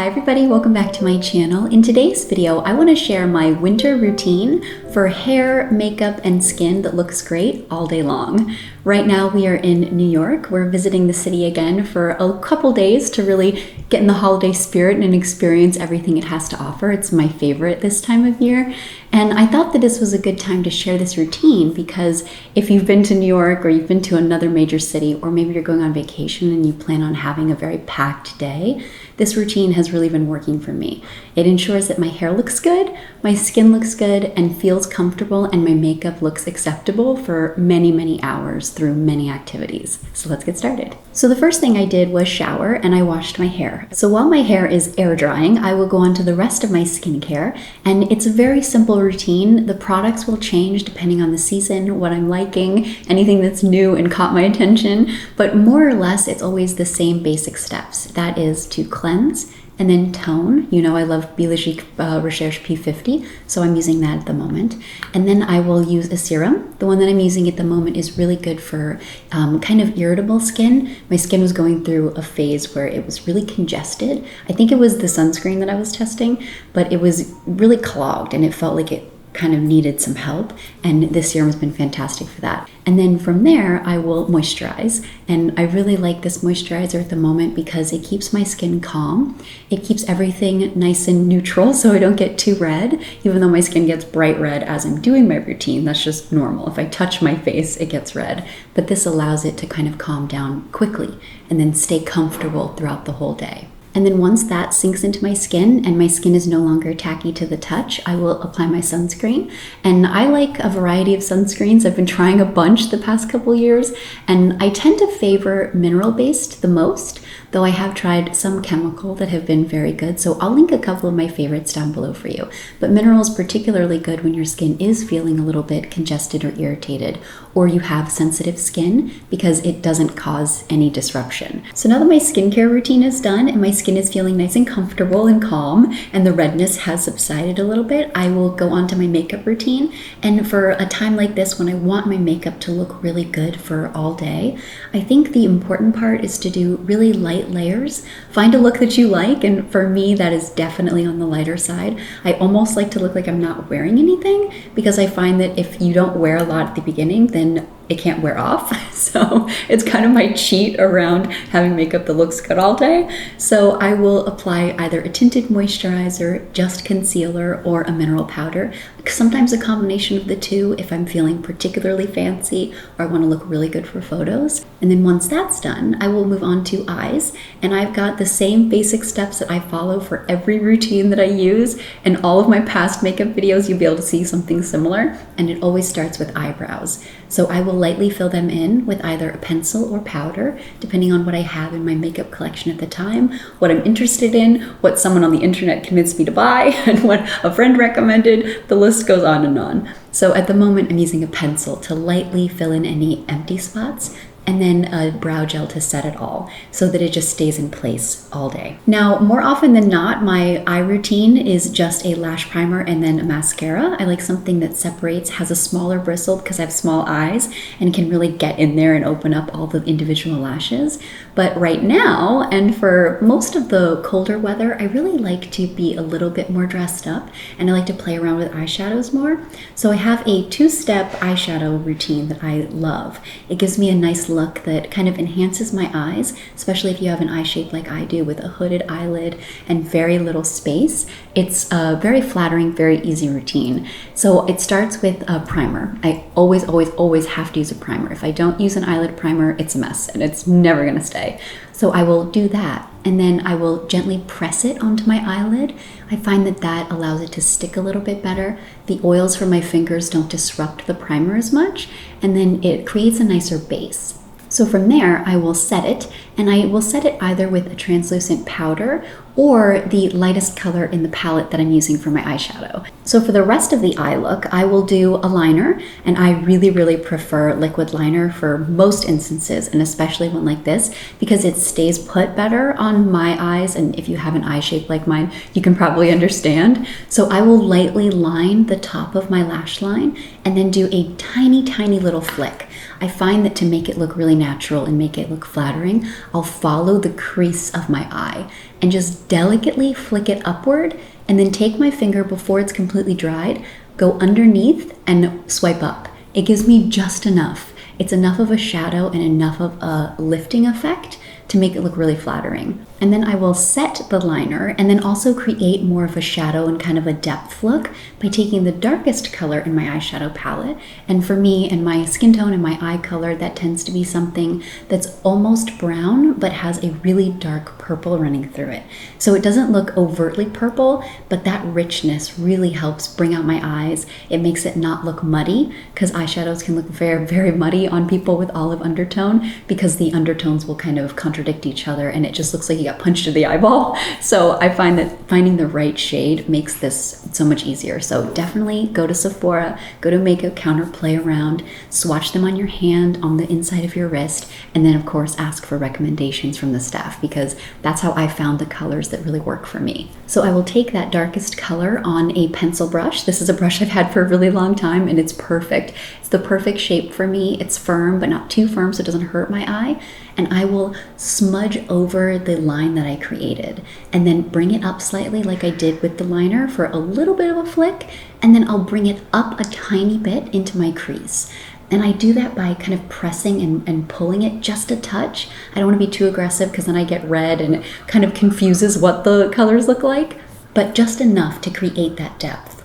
everybody, welcome back to my channel. In today's video, I want to share my winter routine for hair, makeup, and skin that looks great all day long. Right now we are in New York. We're visiting the city again for a couple days to really get in the holiday spirit and experience everything it has to offer. It's my favorite this time of year. And I thought that this was a good time to share this routine because if you've been to New York or you've been to another major city, or maybe you're going on vacation and you plan on having a very packed day, this routine has really been working for me. It ensures that my hair looks good, my skin looks good and feels comfortable, and my makeup looks acceptable for many, many hours through many activities. So let's get started. So the first thing I did was shower and I washed my hair. So while my hair is air drying, I will go on to the rest of my skincare, and it's a very simple routine. The products will change depending on the season, what I'm liking, anything that's new and caught my attention, but more or less it's always the same basic steps. That is to cleanse and then tone. You know I love Biologique Recherche P50, so I'm using that at the moment. And then I will use a serum. The one that I'm using at the moment is really good for kind of irritable skin. My skin was going through a phase where it was really congested. I think it was the sunscreen that I was testing, but it was really clogged and it felt like it kind of needed some help, and this serum has been fantastic for that. And then from there I will moisturize, and I really like this moisturizer at the moment because it keeps my skin calm. It keeps everything nice and neutral so I don't get too red, even though my skin gets bright red as I'm doing my routine. That's just normal. If I touch my face it gets red, but this allows it to kind of calm down quickly and then stay comfortable throughout the whole day. And then once that sinks into my skin and my skin is no longer tacky to the touch, I will apply my sunscreen. And I like a variety of sunscreens. I've been trying a bunch the past couple years, and I tend to favor mineral-based the most, though I have tried some chemical that have been very good. So I'll link a couple of my favorites down below for you. But mineral is particularly good when your skin is feeling a little bit congested or irritated, or you have sensitive skin, because it doesn't cause any disruption. So now that my skincare routine is done and my skin is feeling nice and comfortable and calm and the redness has subsided a little bit, I will go on to my makeup routine. And for a time like this, when I want my makeup to look really good for all day, I think the important part is to do really light layers. Find a look that you like, and for me that is definitely on the lighter side. I almost like to look like I'm not wearing anything, because I find that if you don't wear a lot at the beginning, then it can't wear off. So it's kind of my cheat around having makeup that looks good all day. So I will apply either a tinted moisturizer, just concealer, or a mineral powder. Sometimes a combination of the two if I'm feeling particularly fancy or I want to look really good for photos. And then once that's done, I will move on to eyes. And I've got the same basic steps that I follow for every routine that I use. In all of my past makeup videos, you'll be able to see something similar. And it always starts with eyebrows. So I will lightly fill them in with either a pencil or powder, depending on what I have in my makeup collection at the time, what I'm interested in, what someone on the internet convinced me to buy, and what a friend recommended. The list goes on and on. So at the moment I'm using a pencil to lightly fill in any empty spots, and then a brow gel to set it all so that it just stays in place all day. Now, more often than not, my eye routine is just a lash primer and then a mascara. I like something that separates, has a smaller bristle because I have small eyes and can really get in there and open up all the individual lashes. But right now, and for most of the colder weather, I really like to be a little bit more dressed up, and I like to play around with eyeshadows more. So I have a two-step eyeshadow routine that I love. It gives me a nice look that kind of enhances my eyes, especially if you have an eye shape like I do with a hooded eyelid and very little space. It's a very flattering, very easy routine. So it starts with a primer. I always have to use a primer. If I don't use an eyelid primer, it's a mess and it's never gonna stay. So I will do that, and then I will gently press it onto my eyelid. I find that that allows it to stick a little bit better. The oils from my fingers don't disrupt the primer as much, and then it creates a nicer base. So from there, I will set it, and I will set it either with a translucent powder or the lightest color in the palette that I'm using for my eyeshadow. So for the rest of the eye look, I will do a liner, and I really prefer liquid liner for most instances, and especially one like this, because it stays put better on my eyes, and if you have an eye shape like mine, you can probably understand. So I will lightly line the top of my lash line, and then do a tiny little flick. I find that to make it look really natural and make it look flattering, I'll follow the crease of my eye. and just delicately flick it upward, and then take my finger before it's completely dried, go underneath and swipe up. It gives me just enough. It's enough of a shadow and enough of a lifting effect to make it look really flattering. And then I will set the liner and then also create more of a shadow and kind of a depth look by taking the darkest color in my eyeshadow palette. And for me and my skin tone and my eye color, that tends to be something that's almost brown but has a really dark purple running through it. So it doesn't look overtly purple, but that richness really helps bring out my eyes. It makes it not look muddy, because eyeshadows can look very, very muddy on people with olive undertone because the undertones will kind of contradict each other and it just looks like you got punched in the eyeball. So I find that finding the right shade makes this so much easier. So definitely go to Sephora, go to Makeup Counter, play around, swatch them on your hand, on the inside of your wrist, and then of course ask for recommendations from the staff, because that's how I found the colors that really work for me. So I will take that darkest color on a pencil brush. This is a brush I've had for a really long time and it's perfect. It's the perfect shape for me. It's firm, but not too firm so it doesn't hurt my eye. And I will smudge over the line that I created and then bring it up slightly like I did with the liner for a little bit of a flick, and then I'll bring it up a tiny bit into my crease. And I do that by kind of pressing and pulling it just a touch. I don't want to be too aggressive because then I get red and it kind of confuses what the colors look like, but just enough to create that depth.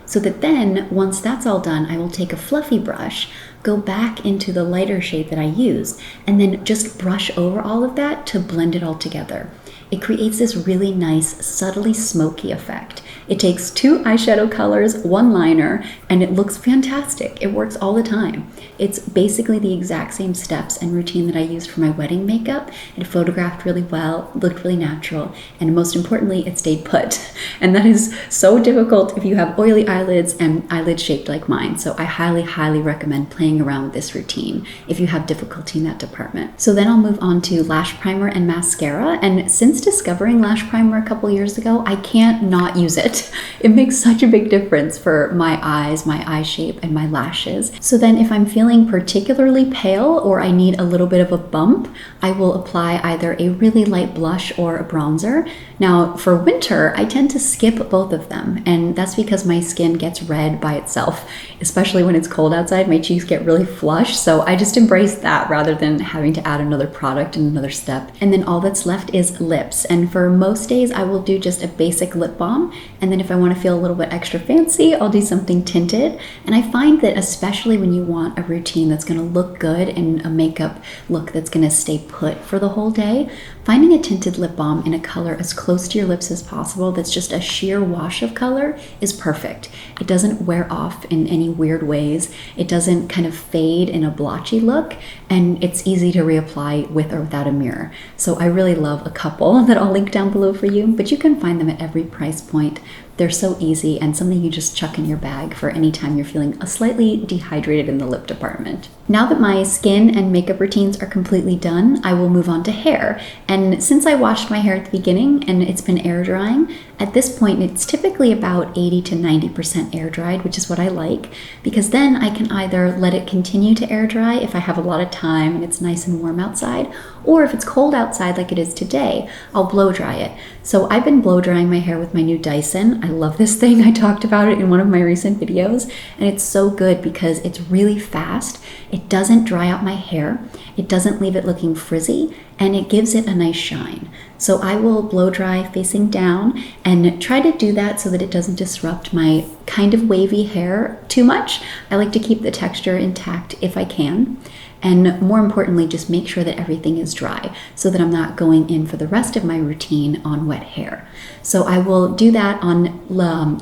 So that then, once that's all done, I will take a fluffy brush, go back into the lighter shade that I used, and then just brush over all of that to blend it all together. It creates this really nice, subtly smoky effect. It takes 2 eyeshadow colors, 1 liner, and it looks fantastic. It works all the time. It's basically the exact same steps and routine that I used for my wedding makeup. It photographed really well, looked really natural, and most importantly, it stayed put. And that is so difficult if you have oily eyelids and eyelids shaped like mine. So I highly, highly recommend playing around with this routine if you have difficulty in that department. So then I'll move on to lash primer and mascara. And since discovering lash primer a couple years ago, I can't not use it. It makes such a big difference for my eyes, my eye shape, and my lashes. So then if I'm feeling particularly pale or I need a little bit of a bump, I will apply either a really light blush or a bronzer. Now for winter, I tend to skip both of them, and that's because my skin gets red by itself, especially when it's cold outside. My cheeks get really flushed, so I just embrace that rather than having to add another product and another step. And then all that's left is lips, and for most days I will do just a basic lip balm, and then if I want to feel a little bit extra fancy, I'll do something tinted. And I find that especially when you want a routine that's going to look good and a makeup look that's going to stay put for the whole day, finding a tinted lip balm in a color as close to your lips as possible that's just a sheer wash of color is perfect. It doesn't wear off in any weird ways. It doesn't kind of fade in a blotchy look, and it's easy to reapply with or without a mirror. So I really love a couple that I'll link down below for you, but you can find them at every price point. They're so easy and something you just chuck in your bag for any time you're feeling slightly dehydrated in the lip department. Now that my skin and makeup routines are completely done, I will move on to hair. And since I washed my hair at the beginning and it's been air drying, at this point it's typically about 80 to 90% air dried, which is what I like, because then I can either let it continue to air dry if I have a lot of time and it's nice and warm outside, or if it's cold outside like it is today, I'll blow dry it. So I've been blow drying my hair with my new Dyson. I love this thing. I talked about it in one of my recent videos, and it's so good because it's really fast. It doesn't dry out my hair. It doesn't leave it looking frizzy, and it gives it a nice shine. So I will blow dry facing down and try to do that so that it doesn't disrupt my kind of wavy hair too much. I like to keep the texture intact if I can. And more importantly, just make sure that everything is dry so that I'm not going in for the rest of my routine on wet hair. So I will do that on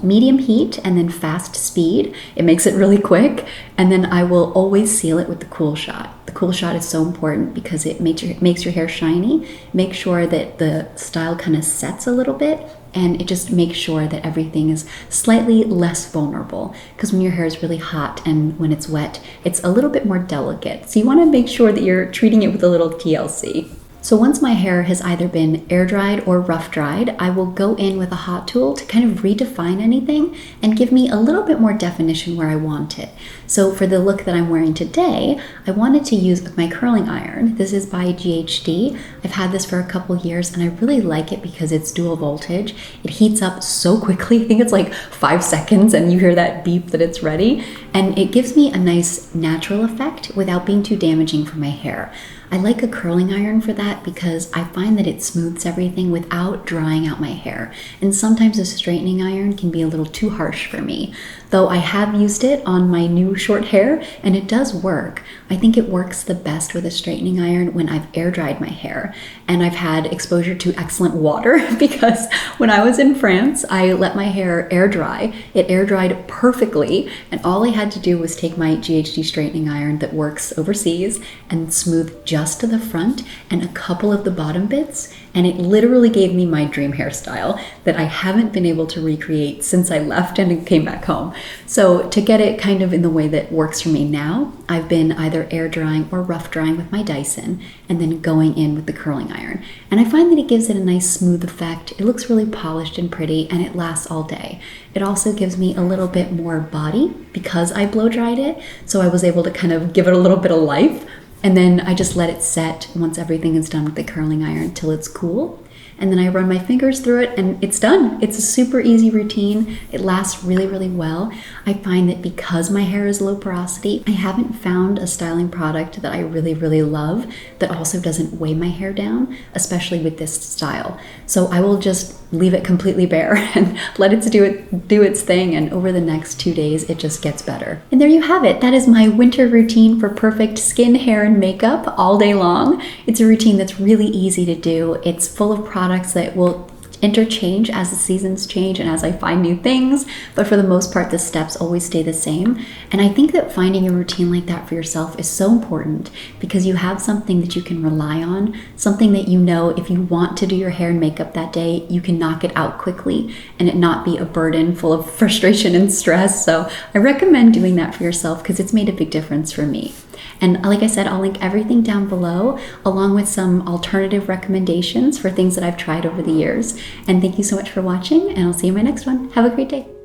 medium heat and then fast speed. It makes it really quick. And then I will always seal it with the cool shot. The cool shot is so important because it makes your hair shiny. Make sure that the style kind of sets a little bit, and it just makes sure that everything is slightly less vulnerable, because when your hair is really hot and when it's wet, it's a little bit more delicate. So you want to make sure that you're treating it with a little TLC. So once my hair has either been air dried or rough dried, I will go in with a hot tool to kind of redefine anything and give me a little bit more definition where I want it. So for the look that I'm wearing today, I wanted to use my curling iron. This is by GHD. I've had this for a couple years and I really like it because it's dual voltage. It heats up so quickly. I think it's like 5 seconds and you hear that beep that it's ready. And it gives me a nice natural effect without being too damaging for my hair. I like a curling iron for that because I find that it smooths everything without drying out my hair. And sometimes a straightening iron can be a little too harsh for me. Though I have used it on my new short hair and it does work. I think it works the best with a straightening iron when I've air dried my hair. And I've had exposure to excellent water because when I was in France, I let my hair air dry. It air dried perfectly. And all I had to do was take my GHD straightening iron that works overseas and smooth just to the front and a couple of the bottom bits. And it literally gave me my dream hairstyle that I haven't been able to recreate since I left and came back home. So to get it kind of in the way that works for me now, I've been either air drying or rough drying with my Dyson and then going in with the curling iron. And I find that it gives it a nice smooth effect. It looks really polished and pretty and it lasts all day. It also gives me a little bit more body because I blow dried it. So I was able to kind of give it a little bit of life. And then I just let it set once everything is done with the curling iron till it's cool. And then I run my fingers through it and it's done. It's a super easy routine. It lasts really, really well. I find that because my hair is low porosity, I haven't found a styling product that I really, really love that also doesn't weigh my hair down, especially with this style. So I will just leave it completely bare and let it do its thing. And over the next 2 days, it just gets better. And there you have it. That is my winter routine for perfect skin, hair, and makeup all day long. It's a routine that's really easy to do. It's full of products that will interchange as the seasons change and as I find new things, but for the most part the steps always stay the same. And I think that finding a routine like that for yourself is so important because you have something that you can rely on, something that you know if you want to do your hair and makeup that day, you can knock it out quickly and it not be a burden full of frustration and stress. So I recommend doing that for yourself because it's made a big difference for me. And like I said, I'll link everything down below along with some alternative recommendations for things that I've tried over the years. And thank you so much for watching and I'll see you in my next one. Have a great day.